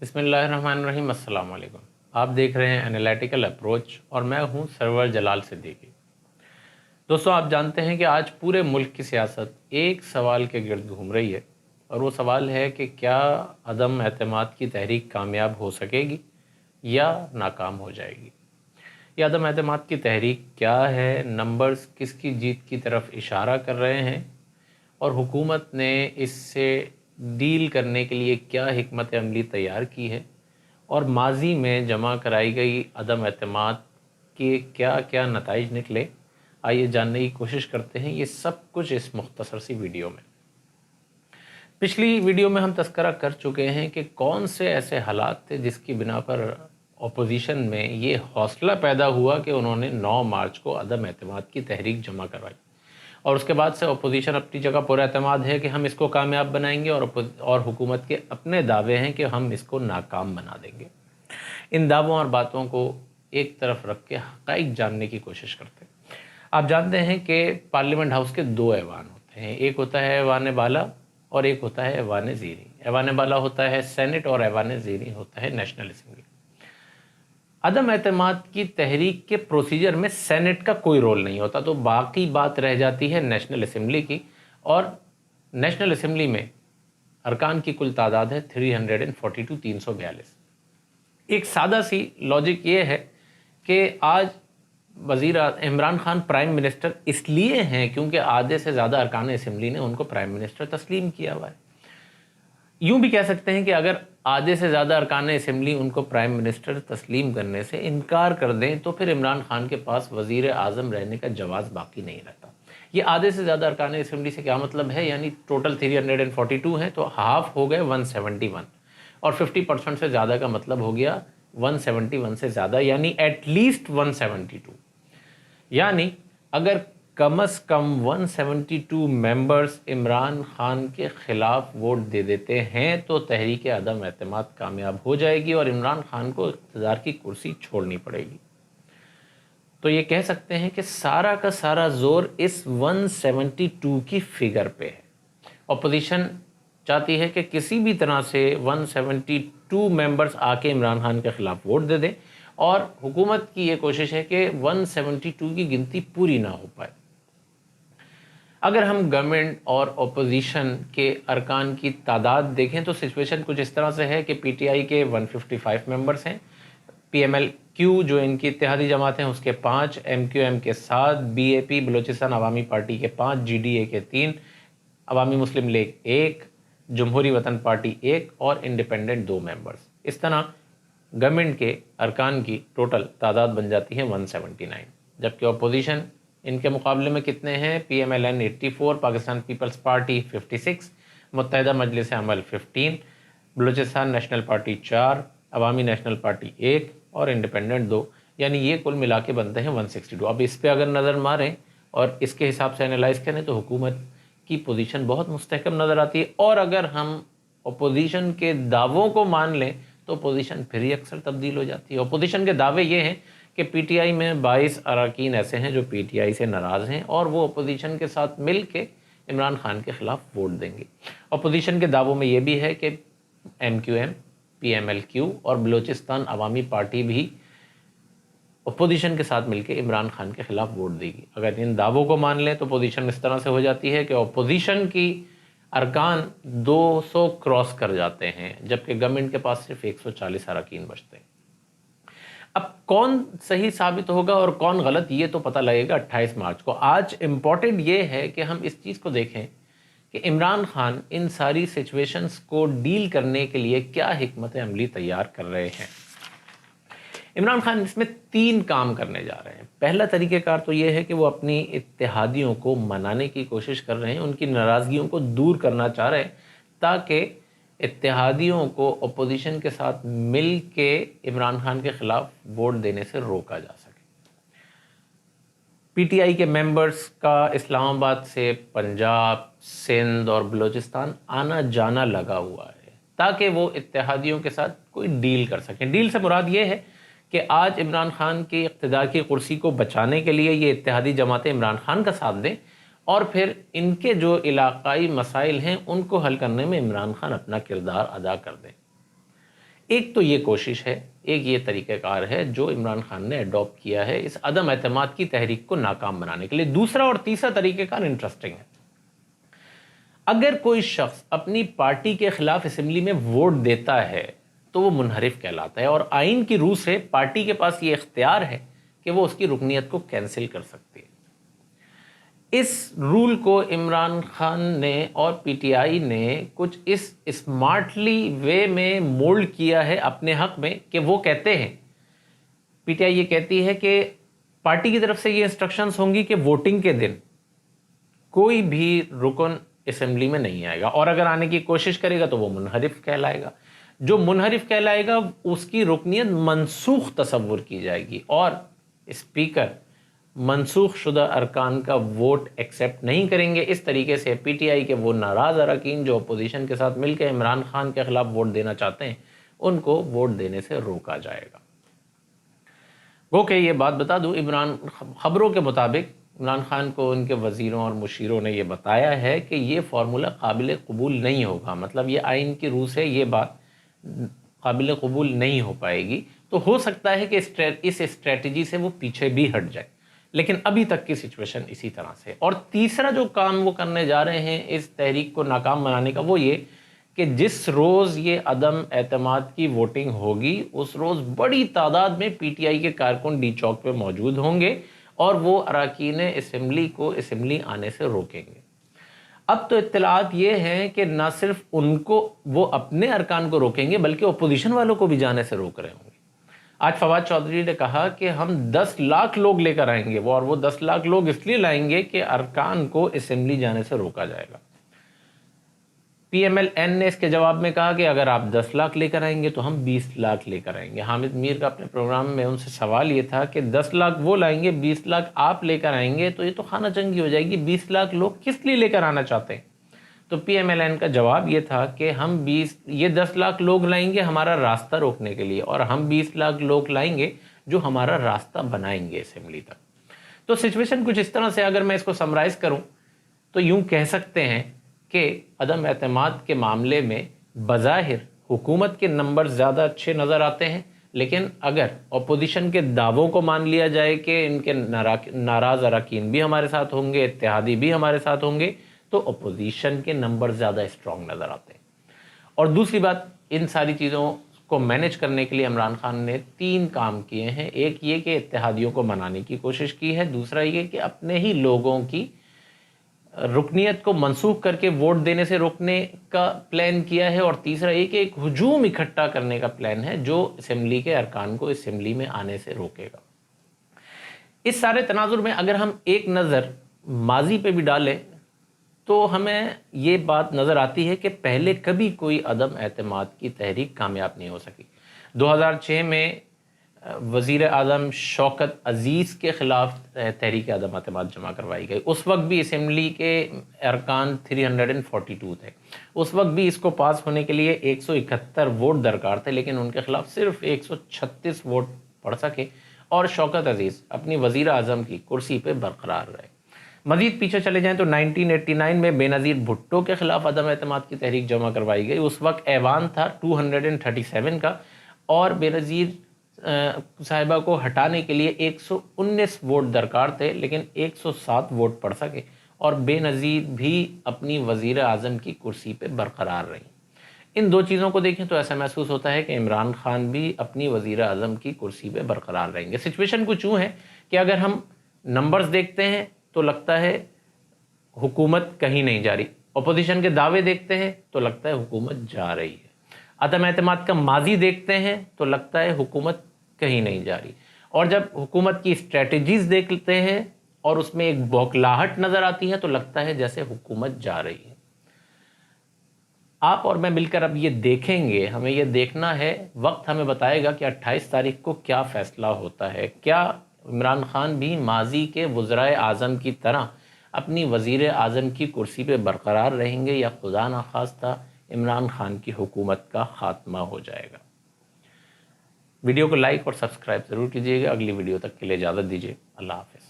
بسم اللہ الرحمن الرحیم۔ السلام علیکم۔ آپ دیکھ رہے ہیں انالیٹیکل اپروچ اور میں ہوں سرور جلال صدیقی۔ دوستوں، آپ جانتے ہیں کہ آج پورے ملک کی سیاست ایک سوال کے گرد گھوم رہی ہے، اور وہ سوال ہے کہ کیا عدم اعتماد کی تحریک کامیاب ہو سکے گی یا ناکام ہو جائے گی؟ یہ عدم اعتماد کی تحریک کیا ہے؟ نمبرز کس کی جیت کی طرف اشارہ کر رہے ہیں؟ اور حکومت نے اس سے ڈیل کرنے کے لیے کیا حکمت عملی تیار کی ہے؟ اور ماضی میں جمع کرائی گئی عدم اعتماد کے کیا کیا نتائج نکلے؟ آئیے جاننے کی کوشش کرتے ہیں یہ سب کچھ اس مختصر سی ویڈیو میں۔ پچھلی ویڈیو میں ہم تذکرہ کر چکے ہیں کہ کون سے ایسے حالات تھے جس کی بنا پر اپوزیشن میں یہ حوصلہ پیدا ہوا کہ انہوں نے 9 مارچ کو عدم اعتماد کی تحریک جمع کروائی، اور اس کے بعد سے اپوزیشن اپنی جگہ پر اعتماد ہے کہ ہم اس کو کامیاب بنائیں گے، اور حکومت کے اپنے دعوے ہیں کہ ہم اس کو ناکام بنا دیں گے۔ ان دعووں اور باتوں کو ایک طرف رکھ کے حقائق جاننے کی کوشش کرتے ہیں۔ آپ جانتے ہیں کہ پارلیمنٹ ہاؤس کے 2 ایوان ہوتے ہیں، ایک ہوتا ہے ایوان بالا اور ایک ہوتا ہے ایوان زیریں۔ ایوان بالا ہوتا ہے سینٹ اور ایوان زیریں ہوتا ہے نیشنل اسمبلی۔ عدم اعتماد کی تحریک کے پروسیجر میں سینٹ کا کوئی رول نہیں ہوتا، تو باقی بات رہ جاتی ہے نیشنل اسمبلی کی، اور نیشنل اسمبلی میں ارکان کی کل تعداد ہے 342۔ ایک سادہ سی لاجک یہ ہے کہ آج عمران خان پرائم منسٹر اس لیے ہیں کیونکہ آدھے سے زیادہ ارکان اسمبلی نے ان کو پرائم منسٹر تسلیم کیا ہوا ہے۔ یوں بھی کہہ سکتے ہیں کہ اگر آدھے سے زیادہ ارکان اسمبلی ان کو پرائم منسٹر تسلیم کرنے سے انکار کر دیں تو پھر عمران خان کے پاس وزیر اعظم رہنے کا جواز باقی نہیں رہتا۔ یہ آدھے سے زیادہ ارکان اسمبلی سے کیا مطلب ہے؟ یعنی ٹوٹل 342 ہیں تو ہاف ہو گئے 171، اور 50% سے زیادہ کا مطلب ہو گیا 171 سے زیادہ، یعنی ایٹ لیسٹ 172۔ یعنی اگر کم از کم 172 ممبرز عمران خان کے خلاف ووٹ دے دیتے ہیں تو تحریک عدم اعتماد کامیاب ہو جائے گی اور عمران خان کو اقتدار کی کرسی چھوڑنی پڑے گی۔ تو یہ کہہ سکتے ہیں کہ سارا کا سارا زور اس 172 کی فگر پہ ہے۔ اپوزیشن چاہتی ہے کہ کسی بھی طرح سے 172 ممبرز آ کے عمران خان کے خلاف ووٹ دے دیں، اور حکومت کی یہ کوشش ہے کہ 172 کی گنتی پوری نہ ہو پائے۔ اگر ہم گورنمنٹ اور اپوزیشن کے ارکان کی تعداد دیکھیں تو سچویشن کچھ اس طرح سے ہے کہ پی ٹی آئی کے 155 ممبرز ہیں، پی ایم ایل کیو جو ان کی اتحادی جماعت ہیں اس کے 5، ایم کیو ایم کے 7، بی اے پی بلوچستان عوامی پارٹی کے 5، جی ڈی اے کے 3، عوامی مسلم لیگ 1، جمہوری وطن پارٹی 1 اور انڈیپینڈنٹ 2 ممبرز۔ اس طرح گورنمنٹ کے ارکان کی ٹوٹل تعداد بن جاتی ہے 179، جبکہ اپوزیشن ان کے مقابلے میں کتنے ہیں؟ P M L N 84، Pakistan peoples party 56، Muttahida مجلس عمل 15، بلوچستان نیشنل پارٹی 4، عوامی نیشنل پارٹی 1 اور انڈیپینڈنٹ 2، یعنی یہ کل ملا کے بنتے ہیں 162۔ اب اس پہ اگر نظر ماریں اور اس کے حساب سے انالائز کریں تو حکومت کی پوزیشن بہت مستحکم نظر آتی ہے، اور اگر ہم اپوزیشن کے دعووں کو مان لیں تو اپوزیشن پھر ہی اکثر تبدیل ہو جاتی ہے۔ اپوزیشن کے دعوے یہ ہیں کہ پی ٹی آئی میں 22 اراکین ایسے ہیں جو پی ٹی آئی سے ناراض ہیں اور وہ اپوزیشن کے ساتھ مل کے عمران خان کے خلاف ووٹ دیں گے۔ اپوزیشن کے دعووں میں یہ بھی ہے کہ M Q M, P M L Q اور بلوچستان عوامی پارٹی بھی اپوزیشن کے ساتھ مل کے عمران خان کے خلاف ووٹ دے گی۔ اگر ان دعووں کو مان لیں تو پوزیشن اس طرح سے ہو جاتی ہے کہ اپوزیشن کی ارکان 200 کراس کر جاتے ہیں، جبکہ گورنمنٹ کے پاس صرف 140 اراکین بچتے ہیں۔ اب کون صحیح ثابت ہوگا اور کون غلط یہ تو پتہ لگے گا 28 مارچ کو۔ آج امپورٹنٹ یہ ہے کہ ہم اس چیز کو دیکھیں کہ عمران خان ان ساری سچویشنز کو ڈیل کرنے کے لیے کیا حکمت عملی تیار کر رہے ہیں۔ عمران خان اس میں 3 کام کرنے جا رہے ہیں۔ پہلا طریقہ کار تو یہ ہے کہ وہ اپنی اتحادیوں کو منانے کی کوشش کر رہے ہیں، ان کی ناراضگیوں کو دور کرنا چاہ رہے ہیں تاکہ اتحادیوں کو اپوزیشن کے ساتھ مل کے عمران خان کے خلاف ووٹ دینے سے روکا جا سکے۔ پی ٹی آئی کے ممبرز کا اسلام آباد سے پنجاب، سندھ اور بلوچستان آنا جانا لگا ہوا ہے تاکہ وہ اتحادیوں کے ساتھ کوئی ڈیل کر سکیں۔ ڈیل سے مراد یہ ہے کہ آج عمران خان کی اقتدار کی کرسی کو بچانے کے لیے یہ اتحادی جماعتیں عمران خان کا ساتھ دیں، اور پھر ان کے جو علاقائی مسائل ہیں ان کو حل کرنے میں عمران خان اپنا کردار ادا کر دیں۔ ایک تو یہ کوشش ہے، ایک یہ طریقہ کار ہے جو عمران خان نے اڈاپٹ کیا ہے اس عدم اعتماد کی تحریک کو ناکام بنانے کے لیے۔ دوسرا اور تیسرا طریقہ کار انٹرسٹنگ ہے۔ اگر کوئی شخص اپنی پارٹی کے خلاف اسمبلی میں ووٹ دیتا ہے تو وہ منحرف کہلاتا ہے، اور آئین کی روح سے پارٹی کے پاس یہ اختیار ہے کہ وہ اس کی رکنیت کو کینسل کر سکتی ہے۔ اس رول کو عمران خان نے اور پی ٹی آئی نے کچھ اس اسمارٹلی وے میں مولڈ کیا ہے اپنے حق میں، کہ وہ کہتے ہیں، پی ٹی آئی یہ کہتی ہے کہ پارٹی کی طرف سے یہ انسٹرکشنز ہوں گی کہ ووٹنگ کے دن کوئی بھی رکن اسمبلی میں نہیں آئے گا، اور اگر آنے کی کوشش کرے گا تو وہ منحرف کہلائے گا۔ جو منحرف کہلائے گا اس کی رکنیت منسوخ تصور کی جائے گی، اور اسپیکر منسوخ شدہ ارکان کا ووٹ ایکسیپٹ نہیں کریں گے۔ اس طریقے سے پی ٹی آئی کے وہ ناراض اراکین جو اپوزیشن کے ساتھ مل کے عمران خان کے خلاف ووٹ دینا چاہتے ہیں، ان کو ووٹ دینے سے روکا جائے گا۔ وہ کہ یہ بات بتا دوں، خبروں کے مطابق عمران خان کو ان کے وزیروں اور مشیروں نے یہ بتایا ہے کہ یہ فارمولہ قابل قبول نہیں ہوگا، مطلب یہ آئین کی روح سے یہ بات قابل قبول نہیں ہو پائے گی۔ تو ہو سکتا ہے کہ اس اسٹریٹجی سے وہ پیچھے بھی ہٹ جائے، لیکن ابھی تک کی سچویشن اسی طرح سے۔ اور تیسرا جو کام وہ کرنے جا رہے ہیں اس تحریک کو ناکام بنانے کا، وہ یہ کہ جس روز یہ عدم اعتماد کی ووٹنگ ہوگی اس روز بڑی تعداد میں پی ٹی آئی کے کارکن ڈی چوک پہ موجود ہوں گے، اور وہ اراکین اسمبلی کو اسمبلی آنے سے روکیں گے۔ اب تو اطلاعات یہ ہیں کہ نہ صرف ان کو وہ اپنے ارکان کو روکیں گے بلکہ اپوزیشن والوں کو بھی جانے سے روک رہے ہوں گے۔ آج فواد چودھری نے کہا کہ ہم 10 لاکھ لوگ لے کر آئیں گے، اور وہ 10 لاکھ لوگ اس لیے لائیں گے کہ ارکان کو اسمبلی جانے سے روکا جائے گا۔ پی ایم ایل این نے اس کے جواب میں کہا کہ اگر آپ 10 لاکھ لے کر آئیں گے تو ہم 20 لاکھ لے کر آئیں گے۔ حامد میر کا اپنے پروگرام میں ان سے سوال یہ تھا کہ 10 لاکھ وہ لائیں گے، 20 لاکھ آپ لے کر آئیں گے، تو یہ تو خانہ جنگی ہو جائے گی۔ 20 لاکھ لوگ کس لیے لے کر آنا چاہتے ہیں؟ تو پی ایم ایل این کا جواب یہ تھا کہ یہ 10 لاکھ لوگ لائیں گے ہمارا راستہ روکنے کے لیے، اور ہم 20 لاکھ لوگ لائیں گے جو ہمارا راستہ بنائیں گے اسمبلی تک۔ تو سچویشن کچھ اس طرح سے اگر میں اس کو سمرائز کروں تو یوں کہہ سکتے ہیں کہ عدم اعتماد کے معاملے میں بظاہر حکومت کے نمبر زیادہ اچھے نظر آتے ہیں، لیکن اگر اپوزیشن کے دعووں کو مان لیا جائے کہ ان کے ناراض اراکین بھی ہمارے ساتھ ہوں گے، اتحادی بھی ہمارے ساتھ ہوں گے، تو اپوزیشن کے نمبر زیادہ اسٹرانگ نظر آتے ہیں۔ اور دوسری بات، ان ساری چیزوں کو مینیج کرنے کے لیے عمران خان نے 3 کام کیے ہیں۔ ایک یہ کہ اتحادیوں کو منانے کی کوشش کی ہے، دوسرا یہ کہ اپنے ہی لوگوں کی رکنیت کو منسوخ کر کے ووٹ دینے سے روکنے کا پلان کیا ہے، اور تیسرا یہ کہ ایک ہجوم اکٹھا کرنے کا پلان ہے جو اسمبلی کے ارکان کو اسمبلی میں آنے سے روکے گا۔ اس سارے تناظر میں اگر ہم ایک نظر ماضی پہ بھی ڈالیں تو ہمیں یہ بات نظر آتی ہے کہ پہلے کبھی کوئی عدم اعتماد کی تحریک کامیاب نہیں ہو سکی۔ 2006 میں وزیر اعظم شوکت عزیز کے خلاف تحریک عدم اعتماد جمع کروائی گئی۔ اس وقت بھی اسمبلی کے ارکان 342 تھے، اس وقت بھی اس کو پاس ہونے کے لیے 171 ووٹ درکار تھے، لیکن ان کے خلاف صرف 136 ووٹ پڑ سکے، اور شوکت عزیز اپنی وزیر اعظم کی کرسی پہ برقرار رہے۔ مزید پیچھے چلے جائیں تو 1989 میں بے نظیر بھٹو کے خلاف عدم اعتماد کی تحریک جمع کروائی گئی۔ اس وقت ایوان تھا 237 کا، اور بے نظیر صاحبہ کو ہٹانے کے لیے 119 ووٹ درکار تھے، لیکن 107 ووٹ پڑ سکے، اور بے نظیر بھی اپنی وزیر اعظم کی کرسی پہ برقرار رہیں۔ ان 2 چیزوں کو دیکھیں تو ایسا محسوس ہوتا ہے کہ عمران خان بھی اپنی وزیر اعظم کی کرسی پہ برقرار رہیں گے۔ سچویشن کچھ یوں ہے کہ اگر ہم نمبرز دیکھتے ہیں تو لگتا ہے حکومت کہیں نہیں جا رہی، اپوزیشن کے دعوے دیکھتے ہیں تو لگتا ہے حکومت جا رہی ہے، عدم اعتماد کا ماضی دیکھتے ہیں تو لگتا ہے حکومت کہیں نہیں جا رہی، اور جب حکومت کی اسٹریٹجیز دیکھتے ہیں اور اس میں ایک بوکھلاہٹ نظر آتی ہے تو لگتا ہے جیسے حکومت جا رہی ہے۔ آپ اور میں مل کر اب یہ دیکھیں گے، ہمیں یہ دیکھنا ہے، وقت ہمیں بتائے گا کہ 28 تاریخ کو کیا فیصلہ ہوتا ہے۔ کیا عمران خان بھی ماضی کے وزرائے اعظم کی طرح اپنی وزیر اعظم کی کرسی پہ برقرار رہیں گے، یا خدا نخواستہ عمران خان کی حکومت کا خاتمہ ہو جائے گا؟ ویڈیو کو لائک اور سبسکرائب ضرور کیجیے گا۔ اگلی ویڈیو تک کے لیے اجازت دیجیے، اللہ حافظ۔